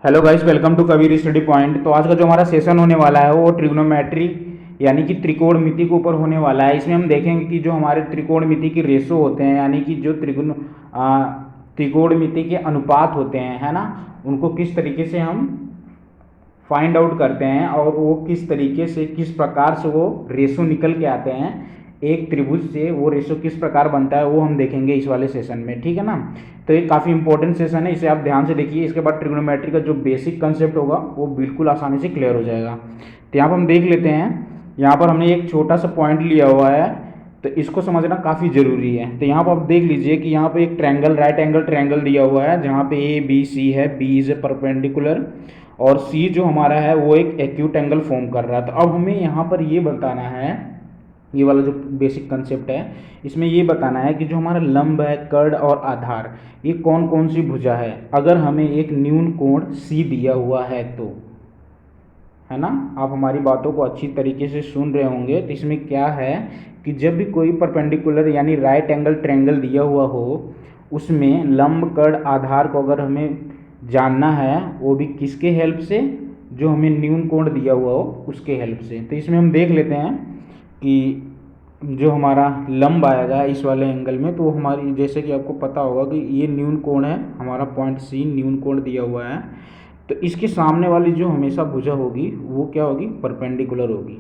Hello guys, welcome to Kabir study point. तो आज का जो हमारा सेशन होने वाला है वो ट्रिग्नोमेट्री यानी कि त्रिकोणमिति के ऊपर होने वाला है। इसमें हम देखेंगे कि जो हमारे त्रिकोणमिति के रेशो होते हैं यानी कि जो त्रिकोणमिति के अनुपात होते हैं, है ना, उनको किस तरीके से हम फाइंड आउट करते हैं और वो किस तरीके से किस प्रकार से वो रेशो निकल के आते हैं एक त्रिभुज से, वो रेशो किस प्रकार बनता है वो हम देखेंगे इस वाले सेशन में, ठीक है ना। तो ये काफ़ी इंपॉर्टेंट सेशन है, इसे आप ध्यान से देखिए। इसके बाद ट्रिग्नोमेट्री का जो बेसिक कंसेप्ट होगा वो बिल्कुल आसानी से क्लियर हो जाएगा। तो यहाँ पर हम देख लेते हैं, यहाँ पर हमने एक छोटा सा पॉइंट लिया हुआ है, तो इसको समझना काफ़ी ज़रूरी है। तो यहाँ पर आप देख लीजिए कि यहाँ पर एक ट्रायंगल, राइट एंगल ट्रायंगल दिया हुआ है जहाँ पे ए बी सी है, बी इज ए परपेंडिकुलर और सी जो हमारा है वो एक एक्यूट एंगल फॉर्म कर रहा है। तो अब हमें यहाँ पर ये बताना है, ये वाला जो बेसिक कंसेप्ट है इसमें ये बताना है कि जो हमारा लंब है, कर्ण और आधार, ये कौन कौन सी भुजा है अगर हमें एक न्यून कोण सी दिया हुआ है तो, है ना। आप हमारी बातों को अच्छी तरीके से सुन रहे होंगे। तो इसमें क्या है कि जब भी कोई परपेंडिकुलर यानी राइट एंगल ट्रायंगल दिया हुआ हो, उसमें लंब, कर्ण, आधार को अगर हमें जानना है वो भी किसके हेल्प से, जो हमें न्यून कोण दिया हुआ हो उसके हेल्प से। तो इसमें हम देख लेते हैं कि जो हमारा लंब आएगा इस वाले एंगल में, तो हमारी जैसे कि आपको पता होगा कि ये न्यून कोण है, हमारा पॉइंट सी न्यून कोण दिया हुआ है। तो इसके सामने वाली जो हमेशा भुजा होगी वो क्या होगी, परपेंडिकुलर होगी।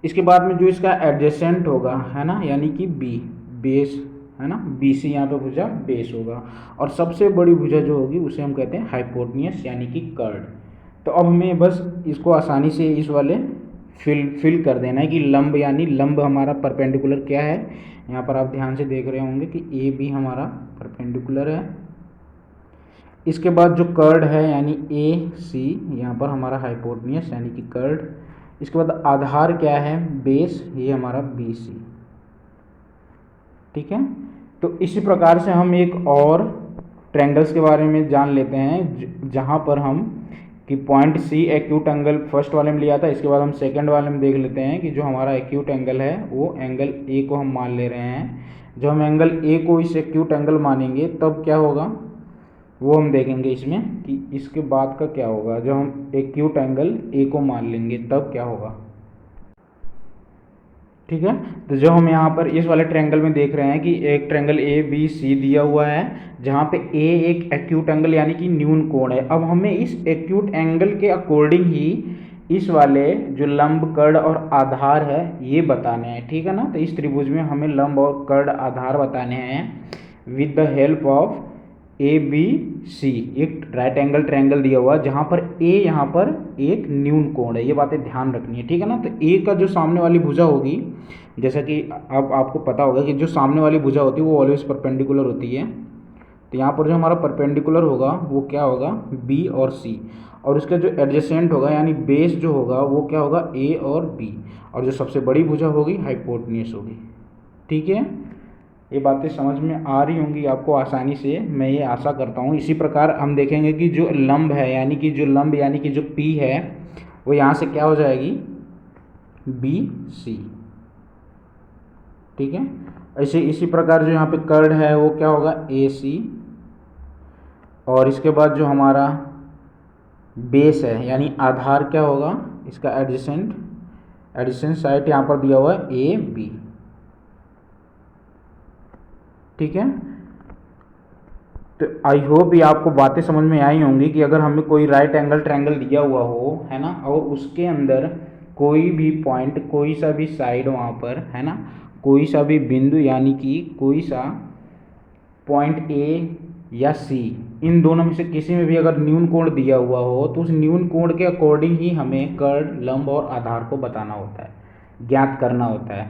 इसके बाद में जो इसका एडजेसेंट होगा, है ना, यानी कि बी, बेस, है ना, बी सी यहाँ पे भुजा बेस होगा। और सबसे बड़ी भुजा जो होगी उसे हम कहते हैं हाइपोटेन्यूस यानी कि कर्ण। तो अब हमें बस इसको आसानी से इस वाले फिल कर देना है कि लंब यानी लंब हमारा परपेंडिकुलर क्या है। यहाँ पर आप ध्यान से देख रहे होंगे कि ए बी हमारा परपेंडिकुलर है। इसके बाद जो कर्ण है यानी ए सी, यहाँ पर हमारा हाइपोटेन्यूस यानी कि कर्ण। इसके बाद आधार क्या है, बेस, ये हमारा बी सी, ठीक है। तो इसी प्रकार से हम एक और ट्रायंगल्स के बारे में जान लेते हैं जहाँ पर हम कि point C acute angle first वाले में लिया था। इसके बाद हम सेकंड वाले में देख लेते हैं कि जो हमारा एक्यूट एंगल है वो एंगल ए को हम मान ले रहे हैं। जब हम एंगल ए को इस एक्यूट एंगल मानेंगे तब क्या होगा वो हम देखेंगे इसमें कि इसके बाद का क्या होगा। जब हम एक्यूट एंगल ए को मान लेंगे तब क्या होगा, ठीक है। तो जो हम यहाँ पर इस वाले ट्रायंगल में देख रहे हैं कि एक ट्रायंगल ए बी सी दिया हुआ है जहाँ पे ए एक एक्यूट एंगल यानी कि न्यून कोण है। अब हमें इस एक्यूट एंगल के अकॉर्डिंग ही इस वाले जो लंब, कर्ण और आधार है ये बताने हैं, ठीक है ना। तो इस त्रिभुज में हमें लंब और कर्ण आधार बताने हैं with the help of A B C, एक राइट एंगल ट्रायंगल दिया हुआ जहाँ पर ए यहाँ पर एक न्यून कोण है। ये बातें ध्यान रखनी है, ठीक है ना। तो ए का जो सामने वाली भुजा होगी, जैसा कि अब आपको पता होगा कि जो सामने वाली भुजा होती है वो ऑलवेज परपेंडिकुलर होती है। तो यहाँ पर जो हमारा परपेंडिकुलर होगा वो क्या होगा, बी और सी। और उसका जो एडजेसेंट होगा यानी बेस जो होगा वो क्या होगा, ए और बी। और जो सबसे बड़ी भुजा होगी हाइपोटेन्यूस होगी, ठीक है। ये बातें समझ में आ रही होंगी आपको आसानी से, मैं ये आशा करता हूँ। इसी प्रकार हम देखेंगे कि जो लंब है यानी कि जो लंब यानी कि जो पी है वो यहाँ से क्या हो जाएगी, बी सी, ठीक है। ऐसे इसी प्रकार जो यहाँ पे कर्ण है वो क्या होगा, ए सी। और इसके बाद जो हमारा बेस है यानी आधार क्या होगा, इसका एडजेसेंट साइड यहाँ पर दिया हुआ है ए बी, ठीक है। तो आई होप ये आपको बातें समझ में आई होंगी कि अगर हमें कोई राइट एंगल ट्रायंगल दिया हुआ हो, है ना, और उसके अंदर कोई भी पॉइंट, कोई सा भी साइड वहाँ पर, है ना, कोई सा भी बिंदु यानी कि कोई सा पॉइंट ए या सी, इन दोनों में से किसी में भी अगर न्यून कोण दिया हुआ हो तो उस न्यून कोण के अकॉर्डिंग ही हमें कर्ण, लंब और आधार को बताना होता है, ज्ञात करना होता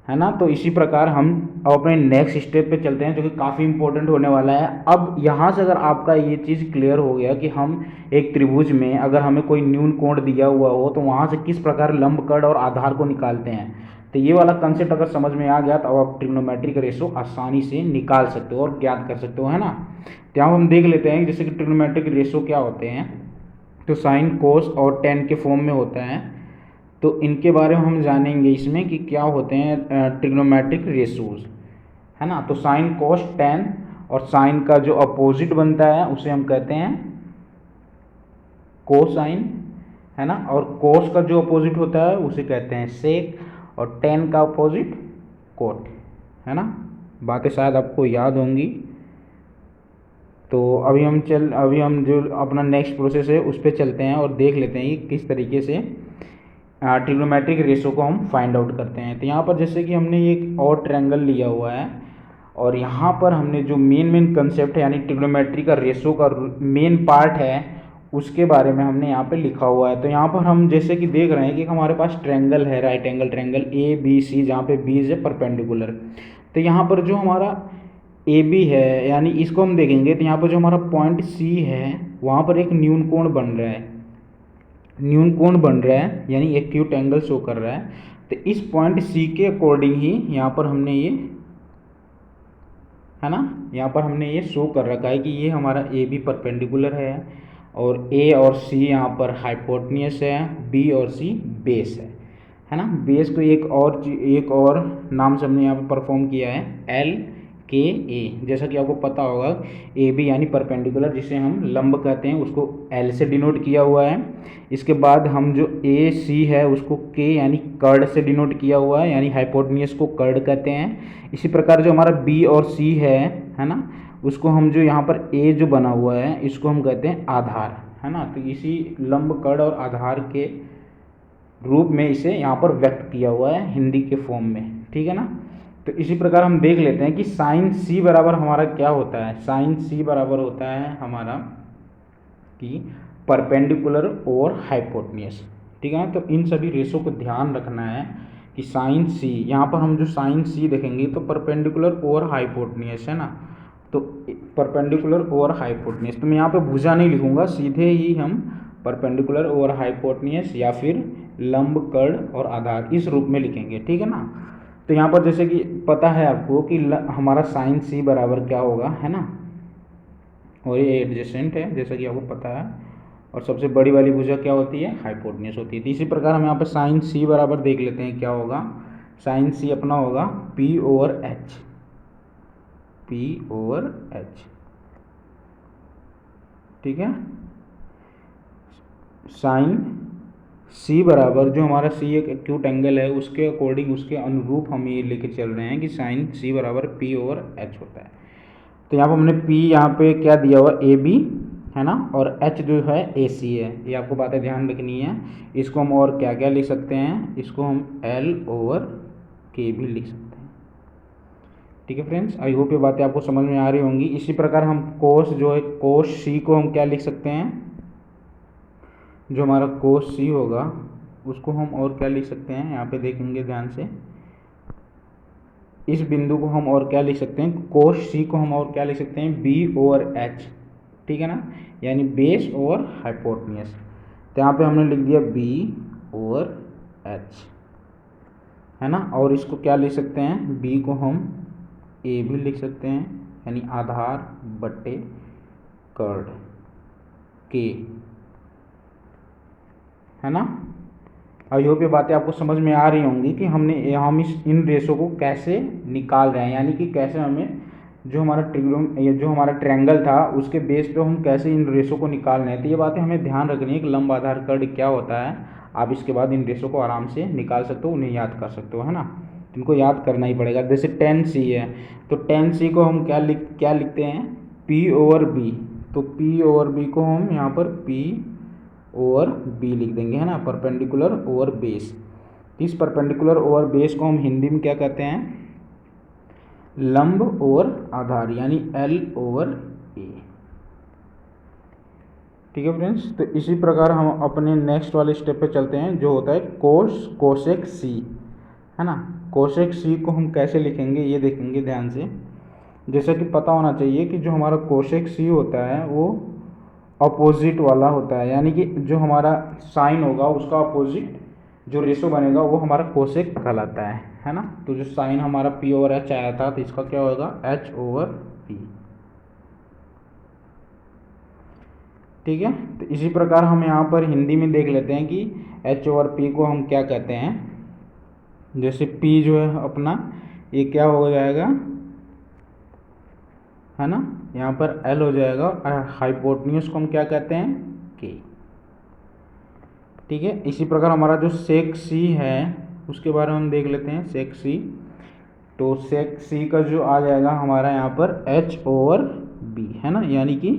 है ना। तो इसी प्रकार हम अब अपने नेक्स्ट स्टेप पे चलते हैं जो कि काफ़ी इंपॉर्टेंट होने वाला है। अब यहाँ से अगर आपका ये चीज़ क्लियर हो गया कि हम एक त्रिभुज में अगर हमें कोई न्यून कोण दिया हुआ हो तो वहाँ से किस प्रकार लंब, कर्ण और आधार को निकालते हैं, तो ये वाला कंसेप्ट अगर समझ में आ गया तो अब आप ट्रिग्नोमेट्रिक रेशो आसानी से निकाल सकते हो और ज्ञात कर सकते हो, है ना। तो यहाँ हम देख लेते हैं जैसे कि ट्रिग्नोमेट्रिक रेशो क्या होते हैं। तो साइन, कोस और टेन के फॉर्म में होता है। तो इनके बारे में हम जानेंगे इसमें कि क्या होते हैं ट्रिग्नोमेट्रिक रेशोज, है ना। तो साइन, कोस, टेन और साइन का जो अपोजिट बनता है उसे हम कहते हैं कोसाइन, है ना। और कोस का जो अपोजिट होता है उसे कहते हैं सेक, और टेन का अपोजिट कोट, है ना। बातें शायद आपको याद होंगी। तो अभी हम जो अपना नेक्स्ट प्रोसेस है उस पर चलते हैं और देख लेते हैं कि किस तरीके से ट्रिग्नोमेट्रिक रेशो को हम फाइंड आउट करते हैं। तो यहाँ पर जैसे कि हमने एक और ट्रायंगल लिया हुआ है, और यहाँ पर हमने जो मेन कंसेप्ट है यानी ट्रिग्नोमेट्री का रेशो का मेन पार्ट है उसके बारे में हमने यहाँ पे लिखा हुआ है। तो यहाँ पर हम जैसे कि देख रहे हैं कि हमारे पास ट्रायंगल है, right angle triangle A B C, जहाँ पे बी है परपेंडिकुलर। तो यहाँ पर जो हमारा ए बी है यानी इसको हम देखेंगे तो यहाँ पर जो हमारा पॉइंट सी है वहाँ पर एक न्यून कोण बन रहा है, न्यून कोण बन रहा है यानी एक्यूट एंगल शो कर रहा है। तो इस पॉइंट सी के अकॉर्डिंग ही यहाँ पर हमने ये, है ना, यहाँ पर हमने ये शो कर रखा है कि ये हमारा ए बी परपेंडिकुलर है, और ए और सी यहाँ पर हाइपोटेन्यूस है, बी और सी बेस है ना। बेस को एक और नाम से हमने यहाँ पर परफॉर्म किया है एल के ए, जैसा कि आपको पता होगा ए बी यानी परपेंडिकुलर जिसे हम लंब कहते हैं उसको एल से डिनोट किया हुआ है। इसके बाद हम जो ए सी है उसको के यानी कर्ड से डिनोट किया हुआ है, यानी हाइपोटेन्यूस को कर्ड कहते हैं। इसी प्रकार जो हमारा बी और सी है ना, उसको हम जो यहाँ पर ए जो बना हुआ है इसको हम कहते हैं आधार, है ना। तो इसी लंब कर्ड और आधार के रूप में इसे यहाँ पर व्यक्त किया हुआ है हिंदी के फॉर्म में, ठीक है ना। तो इसी प्रकार हम देख लेते हैं कि साइन सी बराबर हमारा क्या होता है। साइन सी बराबर होता है हमारा कि परपेंडिकुलर और हाइपोटेन्यूस, ठीक है ना। तो इन सभी रेशो को ध्यान रखना है कि साइन सी, यहाँ पर हम जो साइन सी देखेंगे तो परपेंडिकुलर और हाइपोटेन्यूस, है ना। तो परपेंडिकुलर और हाइपोटेन्यूस, तो मैं यहाँ पे भुजा नहीं लिखूंगा, सीधे ही हम परपेंडिकुलर और हाइपोटेन्यूस या फिर लंब कर्ड और आधार इस रूप में लिखेंगे, ठीक है ना। तो यहाँ पर जैसे कि पता है आपको कि हमारा साइन सी बराबर क्या होगा, है ना, और ये एडजेसेंट है जैसा कि आपको पता है, और सबसे बड़ी वाली भुजा क्या होती है, हाइपोटेन्यूस होती है। तो इसी प्रकार हम यहाँ पर साइन सी बराबर देख लेते हैं क्या होगा। साइन सी अपना होगा P over H, P over H, ठीक है। साइन सी बराबर जो हमारा सी एक एक्यूट एंगल है उसके अकॉर्डिंग उसके अनुरूप हम ये लेके चल रहे हैं कि साइन सी बराबर पी ओवर एच होता है। तो यहाँ पर हमने पी यहाँ पे क्या दिया हुआ ए बी, है ना, और एच जो है ए सी है। ये आपको बातें ध्यान रखनी है। इसको हम और क्या क्या लिख सकते हैं, इसको हम एल ओवर के भी लिख सकते हैं, ठीक है फ्रेंड्स। आई होप ये बातें आपको समझ में आ रही होंगी। इसी प्रकार हम कोस जो है कोस सी को हम क्या लिख सकते हैं, जो हमारा कोस सी होगा उसको हम और क्या लिख सकते हैं, यहाँ पे देखेंगे ध्यान से। इस बिंदु को हम और क्या लिख सकते हैं, कोस सी को हम और क्या लिख सकते हैं, बी ओवर एच, ठीक है ना, यानी बेस और हाइपोटेन्यूस। तो यहाँ पे हमने लिख दिया बी ओवर एच, है ना। और इसको क्या लिख सकते हैं, बी को हम ए भी लिख सकते हैं यानी आधार बट्टे कर्ड के, है ना। आई होप ये बातें आपको समझ में आ रही होंगी कि हम इन रेशो को कैसे निकाल रहे हैं, यानी कि कैसे हमें जो हमारा ट्रायंगल था उसके बेस पे हम कैसे इन रेशो को निकाल रहे हैं। तो ये बातें हमें ध्यान रखनी है कि लंब आधार कर्ड क्या होता है। आप इसके बाद इन रेशो को आराम से निकाल सकते हो, उन्हें याद कर सकते हो, है ना। इनको याद करना ही पड़ेगा। जैसे टेन सी है तो टेन सी को हम क्या लिखते हैं, पी ओवर बी। तो पी ओवर बी को हम यहाँ पर पी ओवर बी लिख देंगे, है ना, परपेंडिकुलर ओवर बेस। इस परपेंडिकुलर ओवर बेस को हम हिंदी में क्या कहते हैं, लंब ओवर आधार यानी एल ओवर ए, ठीक है फ्रेंड्स। तो इसी प्रकार हम अपने नेक्स्ट वाले स्टेप पे चलते हैं जो होता है कोसेक सी, है ना। कोसेक सी को हम कैसे लिखेंगे ये देखेंगे ध्यान से। जैसा कि पता होना चाहिए कि जो हमारा कोसेक सी होता है वो अपोजिट वाला होता है, यानी कि जो हमारा साइन होगा उसका अपोजिट जो रेशो बनेगा वो हमारा कोसेक कहलाता है ना। तो जो साइन हमारा पी ओवर एच आया था तो इसका क्या होगा, एच ओवर पी, ठीक है। तो इसी प्रकार हम यहाँ पर हिंदी में देख लेते हैं कि एच ओवर पी को हम क्या कहते हैं। जैसे पी जो है अपना ये क्या हो जाएगा, है ना, यहाँ पर L हो जाएगा और हाइपोटेन्यूज को हम क्या कहते हैं, K। ठीक है, इसी प्रकार हमारा जो सेक C है उसके बारे में हम देख लेते हैं। सेक C, तो सेक C का जो आ जाएगा हमारा यहाँ पर H/B, है ना, यानी कि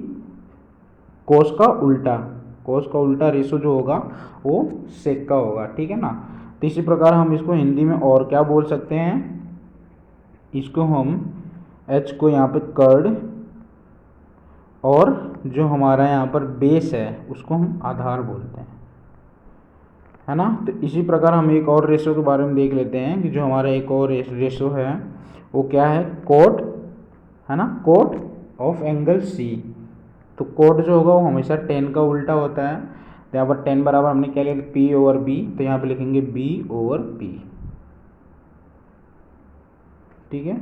कोस का उल्टा रेशो जो होगा वो सेक का होगा। ठीक है ना, तो इसी प्रकार हम इसको हिंदी में और क्या बोल सकते हैं, इसको हम H को यहाँ पे कर्ड और जो हमारा यहाँ पर बेस है उसको हम आधार बोलते हैं, है ना। तो इसी प्रकार हम एक और रेशो के बारे में देख लेते हैं कि जो हमारा एक और रेशो है वो क्या है, कोट, है ना, कोट ऑफ एंगल C। तो कोट जो होगा वो हमेशा tan का उल्टा होता है, तो यहाँ पर tan बराबर हमने क्या लिया, P/B, तो यहाँ पे लिखेंगे B/P। ठीक है,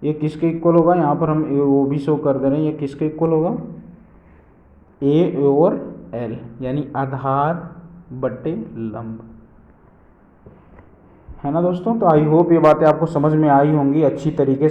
ये किसके इक्वल होगा, यहाँ पर हम वो भी शो कर दे रहे हैं, ये किसके इक्वल होगा, A/L, यानी आधार बटे लंब, है ना दोस्तों। तो आई होप ये बातें आपको समझ में आई होंगी अच्छी तरीके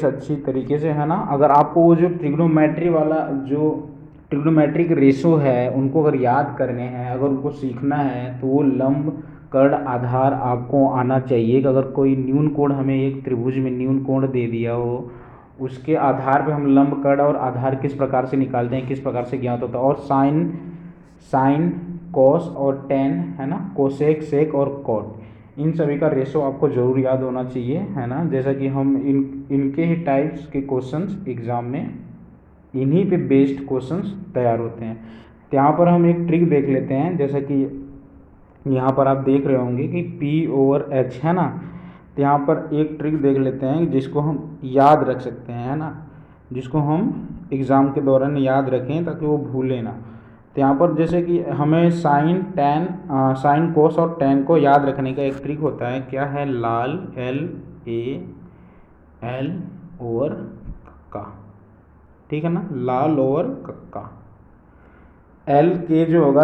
से, है ना। अगर आपको वो जो ट्रिग्नोमेट्री वाला जो ट्रिग्नोमेट्रिक रेशो है उनको अगर याद करने हैं, अगर उनको सीखना है, तो वो लंब कर्ण आधार आपको आना चाहिए। कि अगर कोई न्यून कोण हमें एक त्रिभुज में न्यून कोण दे दिया हो, उसके आधार पे हम लंब कर्ण और आधार किस प्रकार से निकालते हैं, किस प्रकार से ज्ञात होता है। और साइन कॉस और टेन, है ना, कोसेक सेक और कॉट, इन सभी का रेशो आपको जरूर याद होना चाहिए, है ना। जैसा कि हम इनके ही टाइप्स के क्वेश्चंस एग्जाम में इन्हीं पे बेस्ड क्वेश्चंस तैयार होते हैं। तो यहाँ पर हम एक ट्रिक देख लेते हैं, जैसा कि यहाँ पर आप देख रहे होंगे कि P/H, है ना। तो यहाँ पर एक ट्रिक देख लेते हैं जिसको हम याद रख सकते हैं, है ना, जिसको हम एग्ज़ाम के दौरान याद रखें ताकि वो भूलें ना। तो यहाँ पर जैसे कि हमें साइन कोस और टेन को याद रखने का एक ट्रिक होता है, क्या है, लाल LAL ओवर कक्का। ठीक है ना, लाल ओवर कक्का। L के जो होगा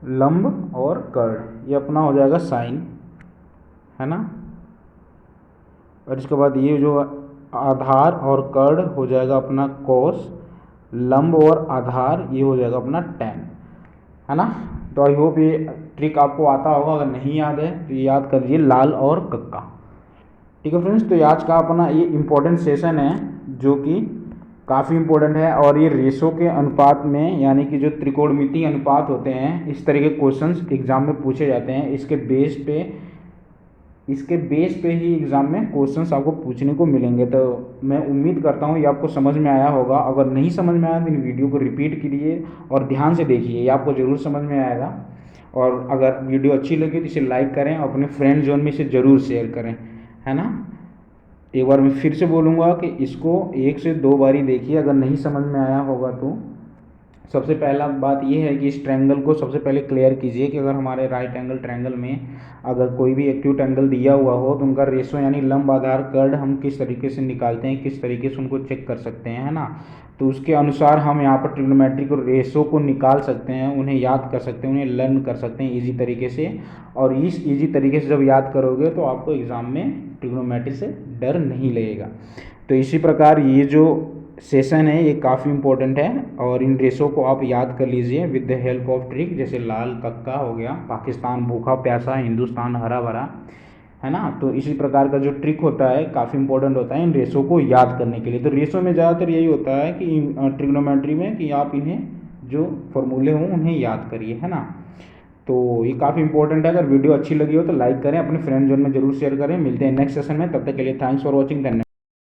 लंब और कर्ण, ये अपना हो जाएगा साइन, है ना। और इसके बाद ये जो आधार और कर्ण हो जाएगा अपना कोस, लंब और आधार ये हो जाएगा अपना टेन, है ना। तो आई होप ये ट्रिक आपको आता होगा, अगर नहीं याद है तो ये याद कर लीजिए, लाल और कक्का। ठीक है फ्रेंड्स, तो आज का अपना ये इम्पोर्टेंट सेशन है जो कि काफ़ी इम्पोर्टेंट है। और ये रेशो के अनुपात में, यानी कि जो त्रिकोणमितीय अनुपात होते हैं, इस तरह के क्वेश्चंस एग्जाम में पूछे जाते हैं। इसके बेस पे ही एग्ज़ाम में क्वेश्चंस आपको पूछने को मिलेंगे। तो मैं उम्मीद करता हूँ ये आपको समझ में आया होगा। अगर नहीं समझ में आया तो इन वीडियो को रिपीट कीजिए और ध्यान से देखिए, ये आपको ज़रूर समझ में आएगा। और अगर वीडियो अच्छी लगी तो इसे लाइक करें, अपने फ्रेंड जोन में इसे ज़रूर शेयर करें, है ना। एक बार मैं फिर से बोलूँगा कि इसको 1 से 2 बारी देखिए। अगर नहीं समझ में आया होगा तो सबसे पहला बात यह है कि इस ट्रायंगल को सबसे पहले क्लियर कीजिए कि अगर हमारे राइट एंगल ट्रायंगल में अगर कोई भी एक्यूट एंगल दिया हुआ हो तो उनका रेशो यानी लंब आधार कर्ण हम किस तरीके से निकालते हैं, किस तरीके से उनको चेक कर सकते हैं, है ना। तो उसके अनुसार हम यहाँ पर ट्रिग्नोमेट्रिक रेशो को निकाल सकते हैं, उन्हें याद कर सकते हैं, उन्हें लर्न कर सकते हैं ईजी तरीके से। और इस ईजी तरीके से जब याद करोगे तो आपको एग्ज़ाम में ट्रिग्नोमेट्री से डर नहीं लगेगा। तो इसी प्रकार ये जो सेशन है ये काफ़ी इंपॉर्टेंट है और इन रेशो को आप याद कर लीजिए with the help of trick. जैसे लाल कक्का हो गया, पाकिस्तान भूखा प्यासा, हिंदुस्तान हरा भरा, है ना। तो इसी प्रकार का जो ट्रिक होता है काफ़ी इंपॉर्टेंट होता है इन रेशो को याद करने के लिए। तो रेशो में ज़्यादातर यही होता है कि ट्रिग्नोमेट्री में कि आप इन्हें जो फॉर्मूले हों उन्हें याद करिए, है ना। तो ये काफ़ी इंपॉर्टेंट है। अगर वीडियो अच्छी लगी हो तो लाइक करें, अपने फ्रेंड जोन में जरूर शेयर करें। मिलते हैं नेक्स्ट सेशन में, तब तक के लिए थैंक्स फॉर वॉचिंग।